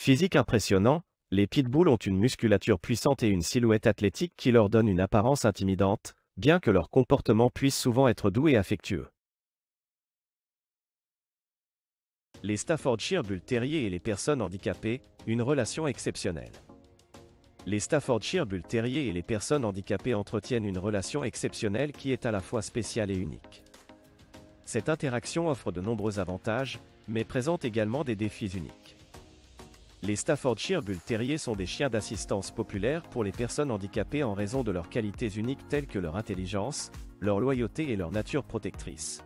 Physique impressionnant, les pitbulls ont une musculature puissante et une silhouette athlétique qui leur donne une apparence intimidante, bien que leur comportement puisse souvent être doux et affectueux. Les Staffordshire Bull Terriers et les personnes handicapées, une relation exceptionnelle. Les Staffordshire Bull Terriers et les personnes handicapées entretiennent une relation exceptionnelle qui est à la fois spéciale et unique. Cette interaction offre de nombreux avantages, mais présente également des défis uniques. Les Staffordshire Bull Terriers sont des chiens d'assistance populaires pour les personnes handicapées en raison de leurs qualités uniques telles que leur intelligence, leur loyauté et leur nature protectrice.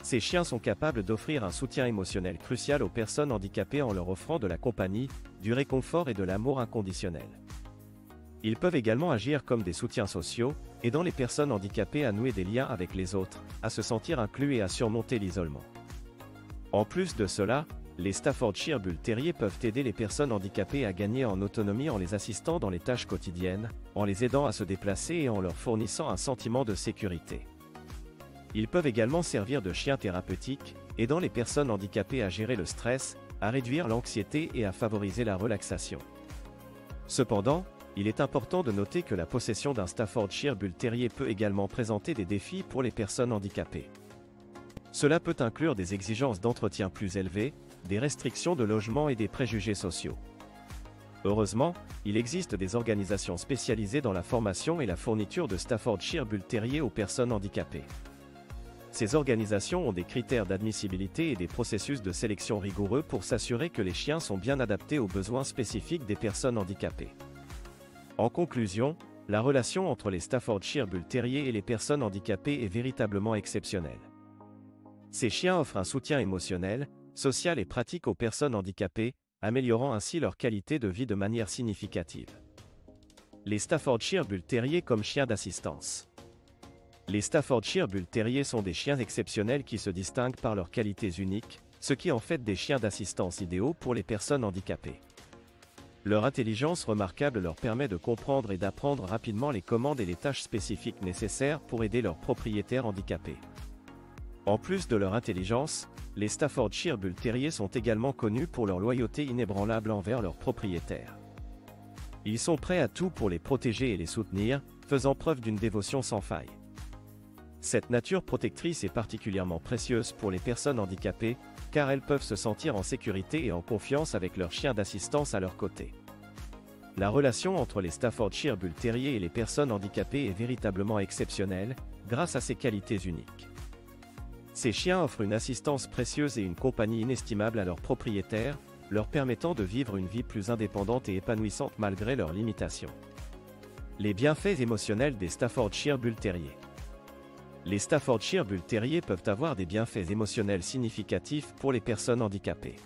Ces chiens sont capables d'offrir un soutien émotionnel crucial aux personnes handicapées en leur offrant de la compagnie, du réconfort et de l'amour inconditionnel. Ils peuvent également agir comme des soutiens sociaux, aidant les personnes handicapées à nouer des liens avec les autres, à se sentir inclus et à surmonter l'isolement. En plus de cela, les Staffordshire Bull Terriers peuvent aider les personnes handicapées à gagner en autonomie en les assistant dans les tâches quotidiennes, en les aidant à se déplacer et en leur fournissant un sentiment de sécurité. Ils peuvent également servir de chiens thérapeutiques, aidant les personnes handicapées à gérer le stress, à réduire l'anxiété et à favoriser la relaxation. Cependant, il est important de noter que la possession d'un Staffordshire Bull Terrier peut également présenter des défis pour les personnes handicapées. Cela peut inclure des exigences d'entretien plus élevées, des restrictions de logement et des préjugés sociaux. Heureusement, il existe des organisations spécialisées dans la formation et la fourniture de Staffordshire Bull Terrier aux personnes handicapées. Ces organisations ont des critères d'admissibilité et des processus de sélection rigoureux pour s'assurer que les chiens sont bien adaptés aux besoins spécifiques des personnes handicapées. En conclusion, la relation entre les Staffordshire Bull Terrier et les personnes handicapées est véritablement exceptionnelle. Ces chiens offrent un soutien émotionnel, social et pratique aux personnes handicapées, améliorant ainsi leur qualité de vie de manière significative. Les Staffordshire Bull Terrier comme chiens d'assistance. Les Staffordshire Bull Terriers sont des chiens exceptionnels qui se distinguent par leurs qualités uniques, ce qui en fait des chiens d'assistance idéaux pour les personnes handicapées. Leur intelligence remarquable leur permet de comprendre et d'apprendre rapidement les commandes et les tâches spécifiques nécessaires pour aider leurs propriétaires handicapés. En plus de leur intelligence, les Staffordshire Bull Terriers sont également connus pour leur loyauté inébranlable envers leurs propriétaires. Ils sont prêts à tout pour les protéger et les soutenir, faisant preuve d'une dévotion sans faille. Cette nature protectrice est particulièrement précieuse pour les personnes handicapées, car elles peuvent se sentir en sécurité et en confiance avec leurs chiens d'assistance à leur côté. La relation entre les Staffordshire Bull Terriers et les personnes handicapées est véritablement exceptionnelle, grâce à ses qualités uniques. Ces chiens offrent une assistance précieuse et une compagnie inestimable à leurs propriétaires, leur permettant de vivre une vie plus indépendante et épanouissante malgré leurs limitations. Les bienfaits émotionnels des Staffordshire Bull Terriers. Les Staffordshire Bull Terriers peuvent avoir des bienfaits émotionnels significatifs pour les personnes handicapées.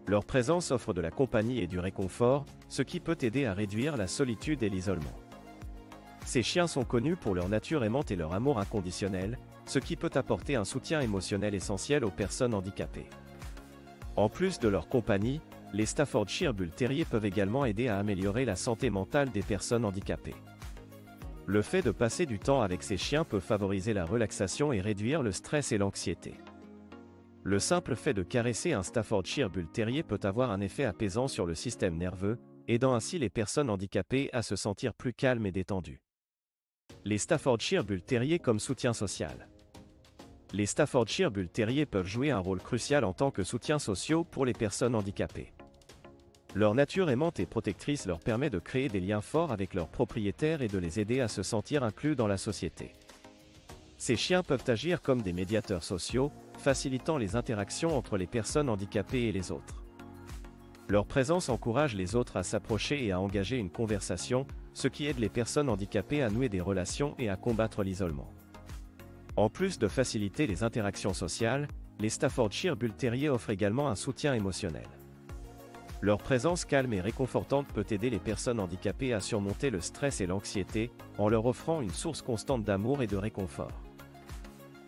Leur présence offre de la compagnie et du réconfort, ce qui peut aider à réduire la solitude et l'isolement. Ces chiens sont connus pour leur nature aimante et leur amour inconditionnel, ce qui peut apporter un soutien émotionnel essentiel aux personnes handicapées. En plus de leur compagnie, les Staffordshire Bull Terriers peuvent également aider à améliorer la santé mentale des personnes handicapées. Le fait de passer du temps avec ces chiens peut favoriser la relaxation et réduire le stress et l'anxiété. Le simple fait de caresser un Staffordshire Bull Terrier peut avoir un effet apaisant sur le système nerveux, aidant ainsi les personnes handicapées à se sentir plus calmes et détendues. Les Staffordshire Bull Terriers comme soutien social. Les Staffordshire Bull Terriers peuvent jouer un rôle crucial en tant que soutien social pour les personnes handicapées. Leur nature aimante et protectrice leur permet de créer des liens forts avec leurs propriétaires et de les aider à se sentir inclus dans la société. Ces chiens peuvent agir comme des médiateurs sociaux, facilitant les interactions entre les personnes handicapées et les autres. Leur présence encourage les autres à s'approcher et à engager une conversation, ce qui aide les personnes handicapées à nouer des relations et à combattre l'isolement. En plus de faciliter les interactions sociales, les Staffordshire Bull Terriers offrent également un soutien émotionnel. Leur présence calme et réconfortante peut aider les personnes handicapées à surmonter le stress et l'anxiété, en leur offrant une source constante d'amour et de réconfort.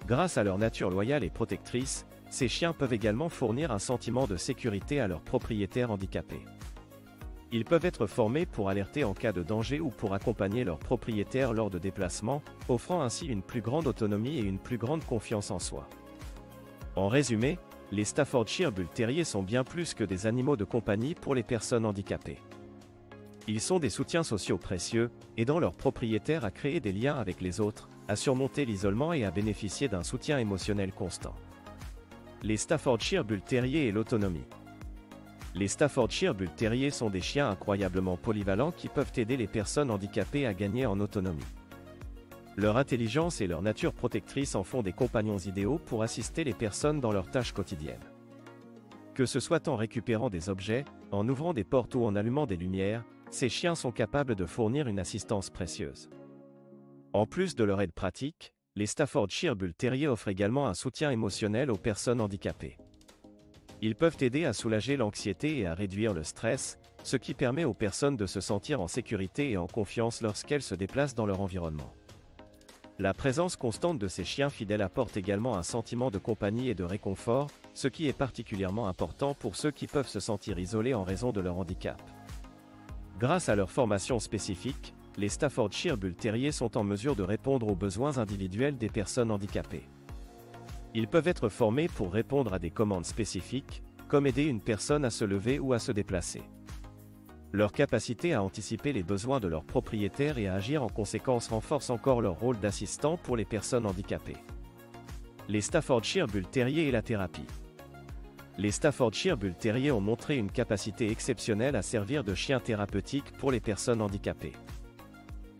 Grâce à leur nature loyale et protectrice, ces chiens peuvent également fournir un sentiment de sécurité à leurs propriétaires handicapés. Ils peuvent être formés pour alerter en cas de danger ou pour accompagner leurs propriétaires lors de déplacements, offrant ainsi une plus grande autonomie et une plus grande confiance en soi. En résumé, les Staffordshire Bull Terrier sont bien plus que des animaux de compagnie pour les personnes handicapées. Ils sont des soutiens sociaux précieux, aidant leurs propriétaires à créer des liens avec les autres, à surmonter l'isolement et à bénéficier d'un soutien émotionnel constant. Les Staffordshire Bull Terrier et l'autonomie. Les Staffordshire Bull Terrier sont des chiens incroyablement polyvalents qui peuvent aider les personnes handicapées à gagner en autonomie. Leur intelligence et leur nature protectrice en font des compagnons idéaux pour assister les personnes dans leurs tâches quotidiennes. Que ce soit en récupérant des objets, en ouvrant des portes ou en allumant des lumières, ces chiens sont capables de fournir une assistance précieuse. En plus de leur aide pratique, les Staffordshire Bull Terrier offrent également un soutien émotionnel aux personnes handicapées. Ils peuvent aider à soulager l'anxiété et à réduire le stress, ce qui permet aux personnes de se sentir en sécurité et en confiance lorsqu'elles se déplacent dans leur environnement. La présence constante de ces chiens fidèles apporte également un sentiment de compagnie et de réconfort, ce qui est particulièrement important pour ceux qui peuvent se sentir isolés en raison de leur handicap. Grâce à leur formation spécifique, les Staffordshire Bull Terrier sont en mesure de répondre aux besoins individuels des personnes handicapées. Ils peuvent être formés pour répondre à des commandes spécifiques, comme aider une personne à se lever ou à se déplacer. Leur capacité à anticiper les besoins de leurs propriétaires et à agir en conséquence renforce encore leur rôle d'assistant pour les personnes handicapées. Les Staffordshire Bull Terrier et la thérapie. Les Staffordshire Bull Terrier ont montré une capacité exceptionnelle à servir de chien thérapeutique pour les personnes handicapées.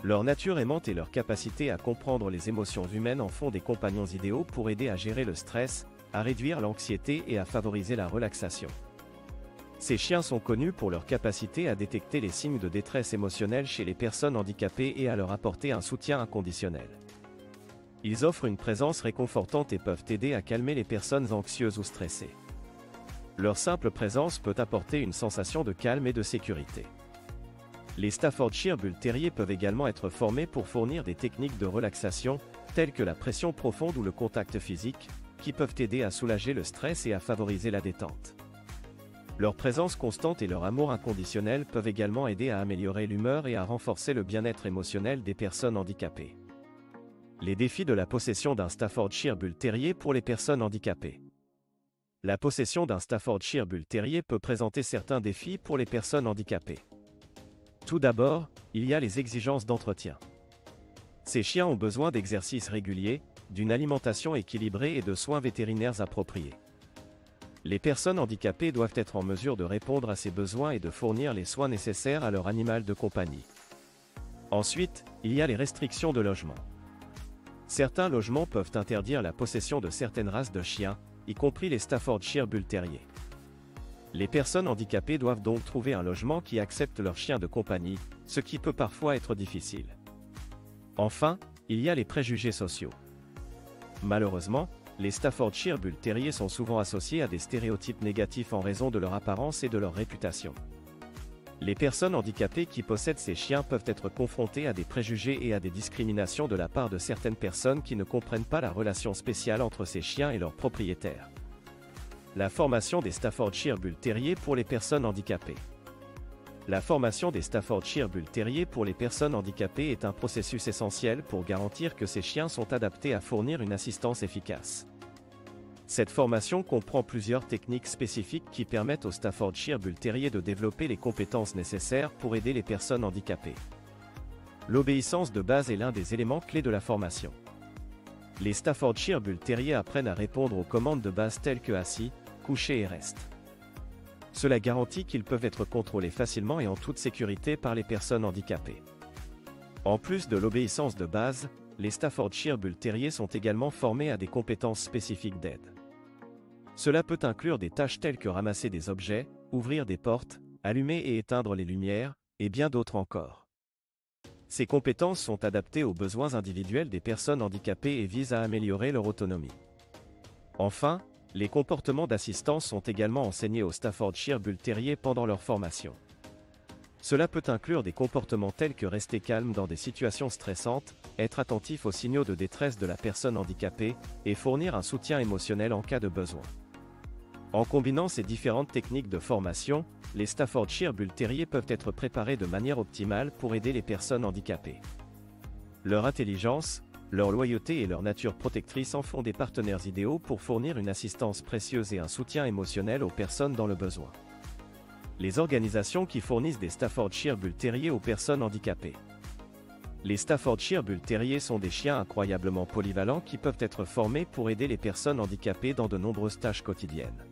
Leur nature aimante et leur capacité à comprendre les émotions humaines en font des compagnons idéaux pour aider à gérer le stress, à réduire l'anxiété et à favoriser la relaxation. Ces chiens sont connus pour leur capacité à détecter les signes de détresse émotionnelle chez les personnes handicapées et à leur apporter un soutien inconditionnel. Ils offrent une présence réconfortante et peuvent aider à calmer les personnes anxieuses ou stressées. Leur simple présence peut apporter une sensation de calme et de sécurité. Les Staffordshire Bull Terrier peuvent également être formés pour fournir des techniques de relaxation, telles que la pression profonde ou le contact physique, qui peuvent aider à soulager le stress et à favoriser la détente. Leur présence constante et leur amour inconditionnel peuvent également aider à améliorer l'humeur et à renforcer le bien-être émotionnel des personnes handicapées. Les défis de la possession d'un Staffordshire Bull Terrier pour les personnes handicapées. La possession d'un Staffordshire Bull Terrier peut présenter certains défis pour les personnes handicapées. Tout d'abord, il y a les exigences d'entretien. Ces chiens ont besoin d'exercices réguliers, d'une alimentation équilibrée et de soins vétérinaires appropriés. Les personnes handicapées doivent être en mesure de répondre à ces besoins et de fournir les soins nécessaires à leur animal de compagnie. Ensuite, il y a les restrictions de logement. Certains logements peuvent interdire la possession de certaines races de chiens, y compris les Staffordshire Bull Terrier. Les personnes handicapées doivent donc trouver un logement qui accepte leurs chiens de compagnie, ce qui peut parfois être difficile. Enfin, il y a les préjugés sociaux. Malheureusement, les Staffordshire Bull Terrier sont souvent associés à des stéréotypes négatifs en raison de leur apparence et de leur réputation. Les personnes handicapées qui possèdent ces chiens peuvent être confrontées à des préjugés et à des discriminations de la part de certaines personnes qui ne comprennent pas la relation spéciale entre ces chiens et leurs propriétaires. La formation des Staffordshire Bull Terrier pour les personnes handicapées. La formation des Staffordshire Bull Terrier pour les personnes handicapées est un processus essentiel pour garantir que ces chiens sont adaptés à fournir une assistance efficace. Cette formation comprend plusieurs techniques spécifiques qui permettent aux Staffordshire Bull Terrier de développer les compétences nécessaires pour aider les personnes handicapées. L'obéissance de base est l'un des éléments clés de la formation. Les Staffordshire Bull Terrier apprennent à répondre aux commandes de base telles que assis, couché et reste. Cela garantit qu'ils peuvent être contrôlés facilement et en toute sécurité par les personnes handicapées. En plus de l'obéissance de base, les Staffordshire Bull Terrier sont également formés à des compétences spécifiques d'aide. Cela peut inclure des tâches telles que ramasser des objets, ouvrir des portes, allumer et éteindre les lumières, et bien d'autres encore. Ces compétences sont adaptées aux besoins individuels des personnes handicapées et visent à améliorer leur autonomie. Enfin, les comportements d'assistance sont également enseignés aux Staffordshire Bull Terrier pendant leur formation. Cela peut inclure des comportements tels que rester calme dans des situations stressantes, être attentif aux signaux de détresse de la personne handicapée, et fournir un soutien émotionnel en cas de besoin. En combinant ces différentes techniques de formation, les Staffordshire Bull Terrier peuvent être préparés de manière optimale pour aider les personnes handicapées. Leur intelligence, leur loyauté et leur nature protectrice en font des partenaires idéaux pour fournir une assistance précieuse et un soutien émotionnel aux personnes dans le besoin. Les organisations qui fournissent des Staffordshire Bull Terrier aux personnes handicapées. Les Staffordshire Bull Terrier sont des chiens incroyablement polyvalents qui peuvent être formés pour aider les personnes handicapées dans de nombreuses tâches quotidiennes.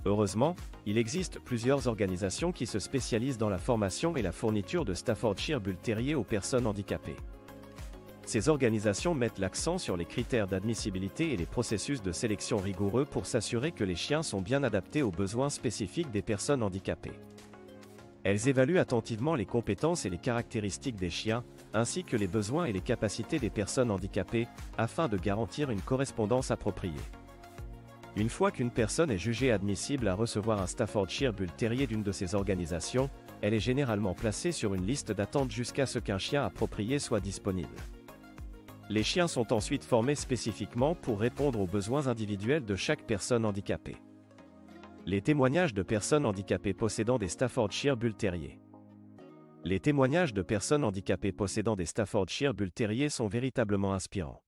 Heureusement, il existe plusieurs organisations qui se spécialisent dans la formation et la fourniture de Staffordshire Bull Terrier aux personnes handicapées. Ces organisations mettent l'accent sur les critères d'admissibilité et les processus de sélection rigoureux pour s'assurer que les chiens sont bien adaptés aux besoins spécifiques des personnes handicapées. Elles évaluent attentivement les compétences et les caractéristiques des chiens, ainsi que les besoins et les capacités des personnes handicapées, afin de garantir une correspondance appropriée. Une fois qu'une personne est jugée admissible à recevoir un Staffordshire Bull Terrier d'une de ces organisations, elle est généralement placée sur une liste d'attente jusqu'à ce qu'un chien approprié soit disponible. Les chiens sont ensuite formés spécifiquement pour répondre aux besoins individuels de chaque personne handicapée. Les témoignages de personnes handicapées possédant des Staffordshire Bull Terrier. Les témoignages de personnes handicapées possédant des Staffordshire Bull Terrier sont véritablement inspirants.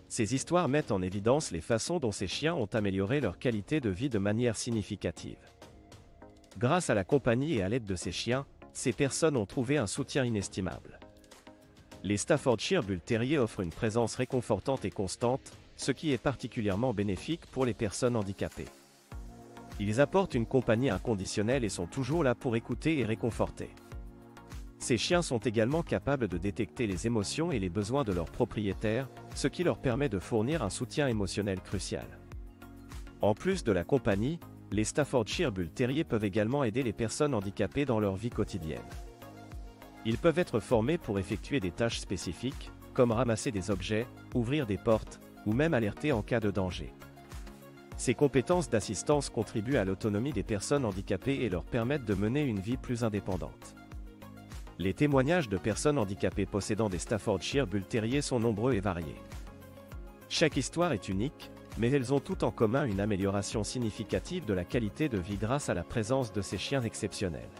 Ces histoires mettent en évidence les façons dont ces chiens ont amélioré leur qualité de vie de manière significative. Grâce à la compagnie et à l'aide de ces chiens, ces personnes ont trouvé un soutien inestimable. Les Staffordshire Bull Terrier offrent une présence réconfortante et constante, ce qui est particulièrement bénéfique pour les personnes handicapées. Ils apportent une compagnie inconditionnelle et sont toujours là pour écouter et réconforter. Ces chiens sont également capables de détecter les émotions et les besoins de leurs propriétaires, ce qui leur permet de fournir un soutien émotionnel crucial. En plus de la compagnie, les Staffordshire Bull Terrier peuvent également aider les personnes handicapées dans leur vie quotidienne. Ils peuvent être formés pour effectuer des tâches spécifiques, comme ramasser des objets, ouvrir des portes, ou même alerter en cas de danger. Ces compétences d'assistance contribuent à l'autonomie des personnes handicapées et leur permettent de mener une vie plus indépendante. Les témoignages de personnes handicapées possédant des Staffordshire Bull Terrier sont nombreux et variés. Chaque histoire est unique, mais elles ont toutes en commun une amélioration significative de la qualité de vie grâce à la présence de ces chiens exceptionnels.